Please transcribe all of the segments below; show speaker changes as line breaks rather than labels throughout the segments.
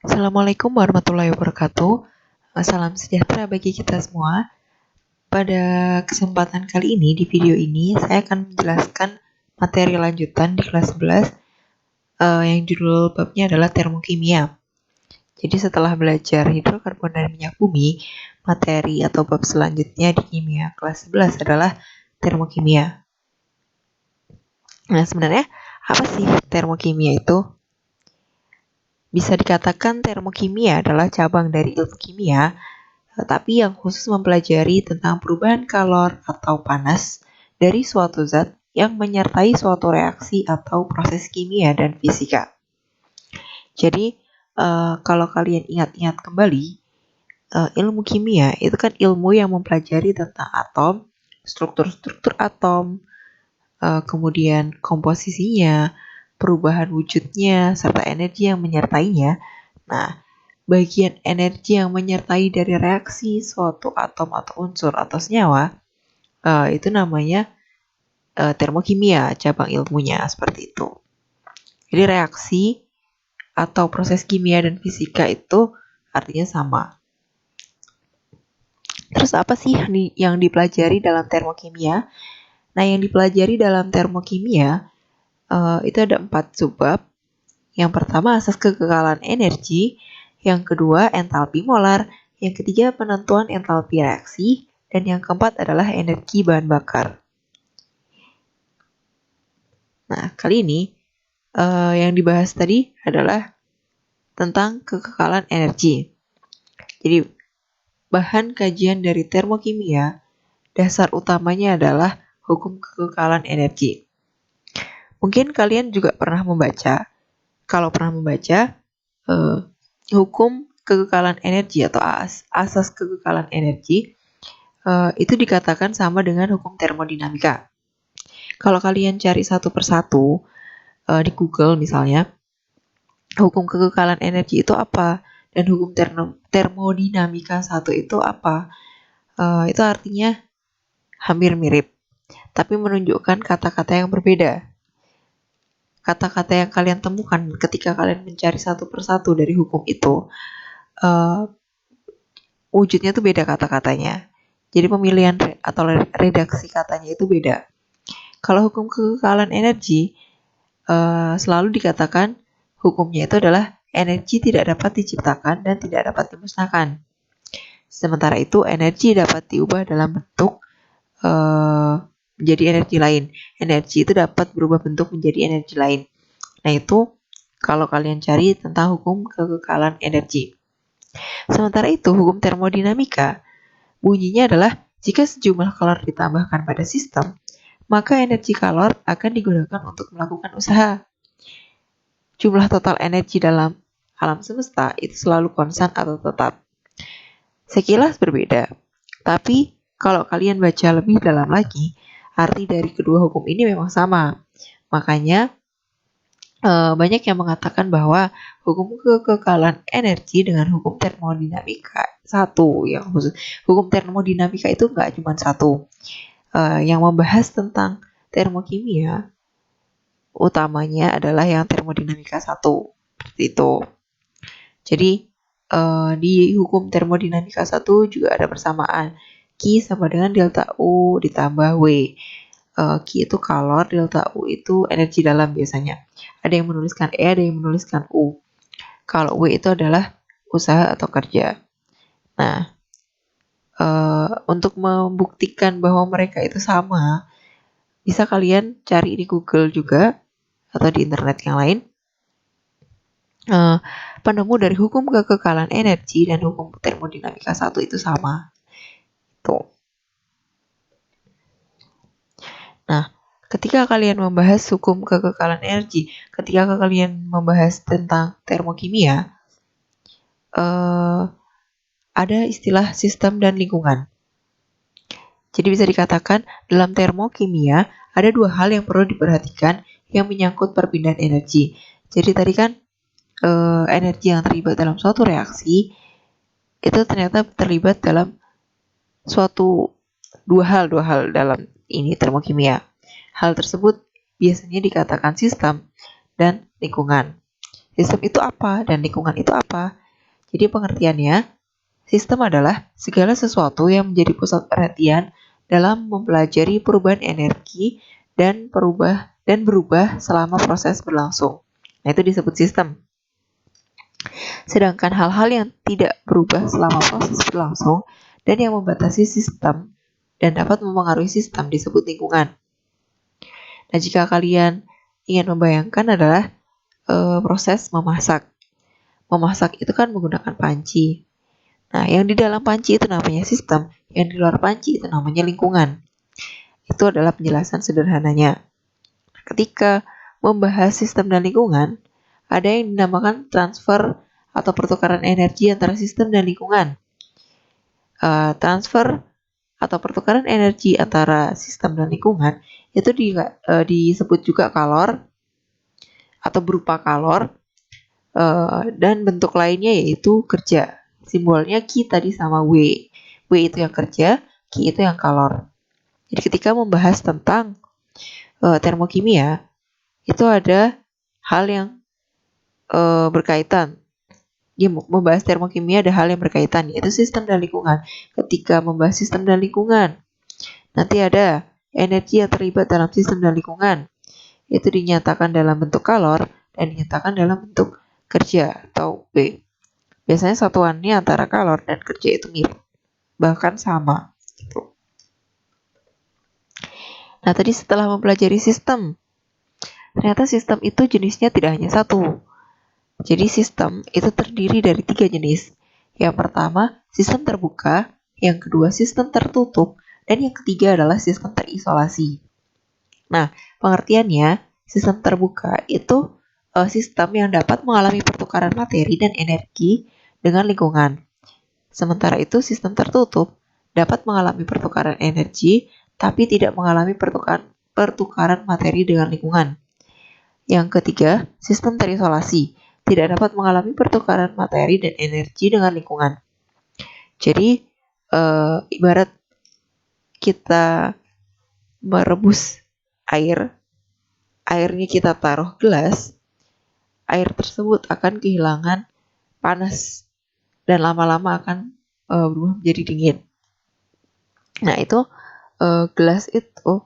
Assalamualaikum warahmatullahi wabarakatuh. Salam sejahtera bagi kita semua. Pada kesempatan kali ini, di video ini, saya akan menjelaskan materi lanjutan di kelas 11 yang judul babnya adalah termokimia. Jadi setelah belajar hidrokarbon dan minyak bumi, materi atau bab selanjutnya di kimia kelas 11 adalah termokimia. Nah, sebenarnya apa sih termokimia itu? Bisa dikatakan termokimia adalah cabang dari ilmu kimia, tapi yang khusus mempelajari tentang perubahan kalor atau panas dari suatu zat yang menyertai suatu reaksi atau proses kimia dan fisika. Jadi, kalau kalian ingat-ingat kembali, ilmu kimia itu kan ilmu yang mempelajari tentang atom, struktur-struktur atom, kemudian komposisinya, perubahan wujudnya, serta energi yang menyertainya. Nah, bagian energi yang menyertai dari reaksi suatu atom atau unsur atau senyawa itu namanya termokimia, cabang ilmunya seperti itu. Jadi reaksi atau proses kimia dan fisika itu artinya sama. Terus apa sih yang dipelajari dalam termokimia? Nah, yang dipelajari dalam termokimia itu ada 4 subbab. Yang pertama asas kekekalan energi, yang kedua entalpi molar, yang ketiga penentuan entalpi reaksi, dan yang keempat adalah energi bahan bakar. Nah, kali ini yang dibahas tadi adalah tentang kekekalan energi. Jadi, bahan kajian dari termokimia, dasar utamanya adalah hukum kekekalan energi. Mungkin kalian juga pernah membaca, kalau pernah membaca hukum kekekalan energi atau asas kekekalan energi itu dikatakan sama dengan hukum termodinamika. Kalau kalian cari satu persatu di Google misalnya, hukum kekekalan energi itu apa dan hukum termodinamika satu itu apa, itu artinya hampir mirip, tapi menunjukkan kata-kata yang berbeda. Kata-kata yang kalian temukan ketika kalian mencari satu persatu dari hukum itu, wujudnya tuh beda kata-katanya. Jadi pemilihan atau redaksi katanya itu beda. Kalau hukum kekekalan energi selalu dikatakan hukumnya itu adalah energi tidak dapat diciptakan dan tidak dapat dimusnahkan. Sementara itu energi dapat diubah dalam bentuk menjadi energi lain. Energi itu dapat berubah bentuk menjadi energi lain. Nah, itu kalau kalian cari tentang hukum kekekalan energi. Sementara itu hukum termodinamika bunyinya adalah jika sejumlah kalor ditambahkan pada sistem, maka energi kalor akan digunakan untuk melakukan usaha. Jumlah total energi dalam alam semesta itu selalu konstan atau tetap. Sekilas berbeda, tapi kalau kalian baca lebih dalam lagi, arti dari kedua hukum ini memang sama. Makanya banyak yang mengatakan bahwa hukum kekekalan energi dengan hukum termodinamika satu yang khusus. Hukum termodinamika itu nggak cuma satu. Yang membahas tentang termokimia utamanya adalah yang termodinamika satu, seperti itu. Jadi di hukum termodinamika satu juga ada persamaan Q sama dengan delta U ditambah W. Q itu kalor, delta U itu energi dalam biasanya. Ada yang menuliskan E, ada yang menuliskan U. Kalau W itu adalah usaha atau kerja. Nah, untuk membuktikan bahwa mereka itu sama, bisa kalian cari di Google juga atau di internet yang lain. Penemu dari hukum kekekalan energi dan hukum termodinamika satu itu sama. Tuh. Nah, ketika kalian membahas hukum kekekalan energi, ketika kalian membahas tentang termokimia, ada istilah sistem dan lingkungan. Jadi bisa dikatakan dalam termokimia ada dua hal yang perlu diperhatikan yang menyangkut perpindahan energi. Jadi tadi kan energi yang terlibat dalam suatu reaksi itu ternyata terlibat dalam dua hal dalam ini termokimia. Hal tersebut biasanya dikatakan sistem dan lingkungan. sistem itu apa dan lingkungan itu apa. Jadi pengertiannya, sistem adalah segala sesuatu yang menjadi pusat perhatian dalam mempelajari perubahan energi dan berubah selama proses berlangsung. Nah, itu disebut sistem. Sedangkan hal-hal yang tidak berubah selama proses berlangsung dan yang membatasi sistem dan dapat mempengaruhi sistem disebut lingkungan. Nah, jika kalian ingin membayangkan adalah proses memasak. Memasak itu kan menggunakan panci. Nah, yang di dalam panci itu namanya sistem, yang di luar panci itu namanya lingkungan. Itu adalah penjelasan sederhananya. Ketika membahas sistem dan lingkungan, ada yang dinamakan transfer atau pertukaran energi antara sistem dan lingkungan. Transfer atau pertukaran energi antara sistem dan lingkungan itu disebut juga kalor atau berupa kalor, dan bentuk lainnya yaitu kerja. Simbolnya Q tadi sama W. W itu yang kerja, Q itu yang kalor. Jadi ketika membahas tentang termokimia, itu ada hal yang berkaitan. Ya, membahas termokimia ada hal yang berkaitan, yaitu sistem dan lingkungan. Ketika membahas sistem dan lingkungan, nanti ada energi yang terlibat dalam sistem dan lingkungan. Itu dinyatakan dalam bentuk kalor dan dinyatakan dalam bentuk kerja atau W. Biasanya satuannya antara kalor dan kerja itu mirip, bahkan sama. Gitu. Nah, tadi setelah mempelajari sistem, ternyata sistem itu jenisnya tidak hanya satu. Jadi sistem itu terdiri dari 3 jenis. Yang pertama, sistem terbuka. Yang kedua, sistem tertutup. Dan yang ketiga adalah sistem terisolasi. Nah, pengertiannya, sistem terbuka itu sistem yang dapat mengalami pertukaran materi dan energi dengan lingkungan. Sementara itu, sistem tertutup dapat mengalami pertukaran energi, tapi tidak mengalami pertukaran materi dengan lingkungan. Yang ketiga, sistem terisolasi tidak dapat mengalami pertukaran materi dan energi dengan lingkungan. Jadi, ibarat kita merebus air, airnya kita taruh gelas, air tersebut akan kehilangan panas dan lama-lama akan berubah menjadi dingin. Nah, itu gelas itu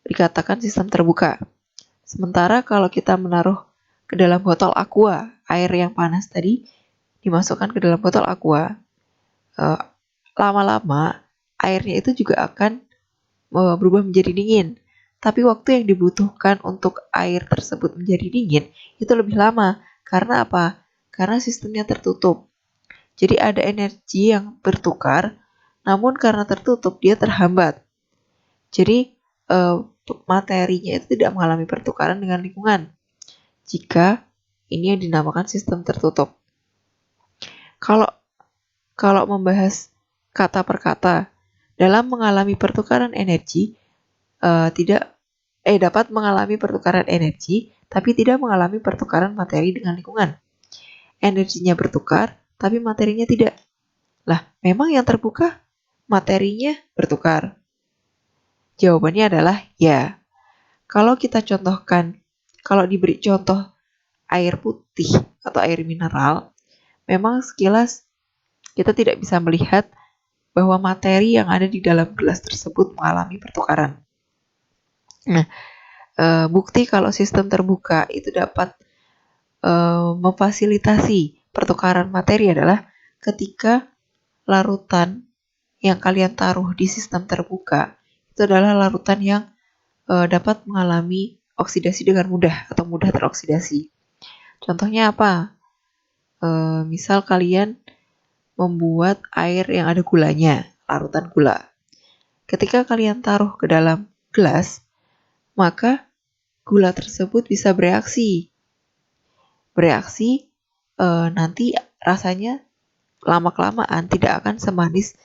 dikatakan sistem terbuka. Sementara kalau kita menaruh ke dalam botol aqua, air yang panas tadi dimasukkan ke dalam botol aqua, lama-lama airnya itu juga akan berubah menjadi dingin. Tapi waktu yang dibutuhkan untuk air tersebut menjadi dingin itu lebih lama. Karena apa? Karena sistemnya tertutup. Jadi ada energi yang bertukar, namun karena tertutup dia terhambat. Jadi materinya itu tidak mengalami pertukaran dengan lingkungan. Jika ini yang dinamakan sistem tertutup. Kalau membahas kata per kata, dalam mengalami pertukaran energi dapat mengalami pertukaran energi, tapi tidak mengalami pertukaran materi dengan lingkungan. Energinya bertukar, tapi materinya tidak. Lah, memang yang terbuka materinya bertukar. Jawabannya adalah ya. Kalau kita contohkan, kalau diberi contoh air putih atau air mineral, memang sekilas kita tidak bisa melihat bahwa materi yang ada di dalam gelas tersebut mengalami pertukaran. Nah, bukti kalau sistem terbuka itu dapat memfasilitasi pertukaran materi adalah ketika larutan yang kalian taruh di sistem terbuka itu adalah larutan yang dapat mengalami oksidasi dengan mudah atau mudah teroksidasi. Contohnya apa? Misal kalian membuat air yang ada gulanya, larutan gula. Ketika kalian taruh ke dalam gelas, maka gula tersebut bisa bereaksi. Nanti rasanya lama-kelamaan tidak akan semanis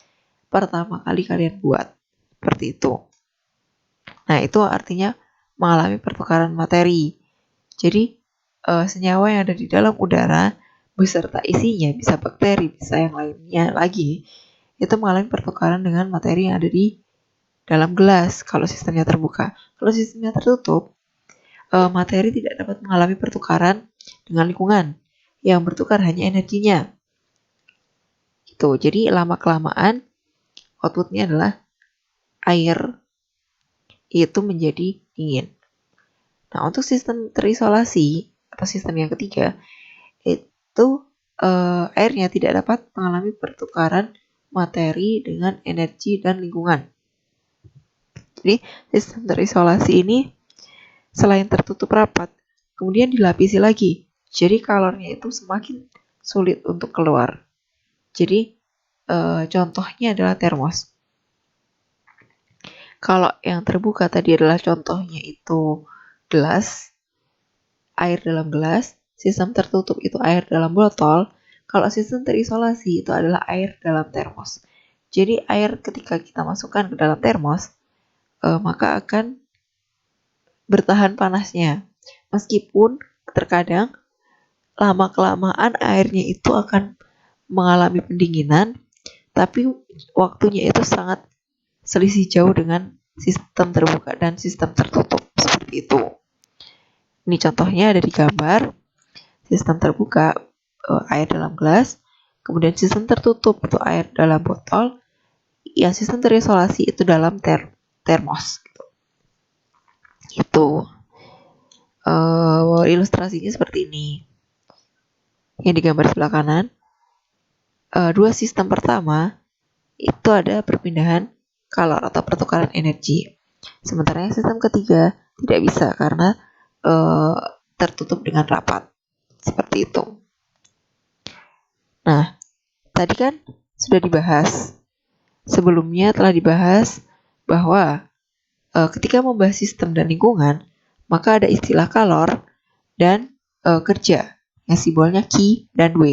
pertama kali kalian buat. Seperti itu. Nah, itu artinya mengalami pertukaran materi. Jadi, senyawa yang ada di dalam udara beserta isinya, bisa bakteri, bisa yang lainnya lagi, itu mengalami pertukaran dengan materi yang ada di dalam gelas kalau sistemnya terbuka. Kalau sistemnya tertutup, materi tidak dapat mengalami pertukaran dengan lingkungan yang bertukar hanya energinya. Gitu. Jadi lama-kelamaan outputnya adalah air itu menjadi dingin. Nah, untuk sistem terisolasi atau sistem yang ketiga, itu airnya tidak dapat mengalami pertukaran materi dengan energi dan lingkungan. Jadi, sistem terisolasi ini selain tertutup rapat, kemudian dilapisi lagi. Jadi, kalornya itu semakin sulit untuk keluar. Jadi, contohnya adalah termos. Kalau yang terbuka tadi adalah contohnya itu gelas, air dalam gelas, sistem tertutup itu air dalam botol, kalau sistem terisolasi itu adalah air dalam termos. Jadi air ketika kita masukkan ke dalam termos, maka akan bertahan panasnya. Meskipun terkadang lama-kelamaan airnya itu akan mengalami pendinginan, tapi waktunya itu sangat selisih jauh dengan sistem terbuka dan sistem tertutup seperti itu. Ini contohnya ada di gambar. Sistem terbuka air dalam gelas, kemudian sistem tertutup itu air dalam botol, yang sistem terisolasi itu dalam termos. Itu ilustrasinya seperti ini. Yang digambar sebelah kanan, dua sistem pertama itu ada perpindahan kalor atau pertukaran energi. Sementara yang sistem ketiga tidak bisa karena tertutup dengan rapat. Seperti itu. Nah, tadi kan sudah dibahas. Sebelumnya telah dibahas bahwa ketika membahas sistem dan lingkungan, maka ada istilah kalor dan kerja yang simbolnya Q dan W.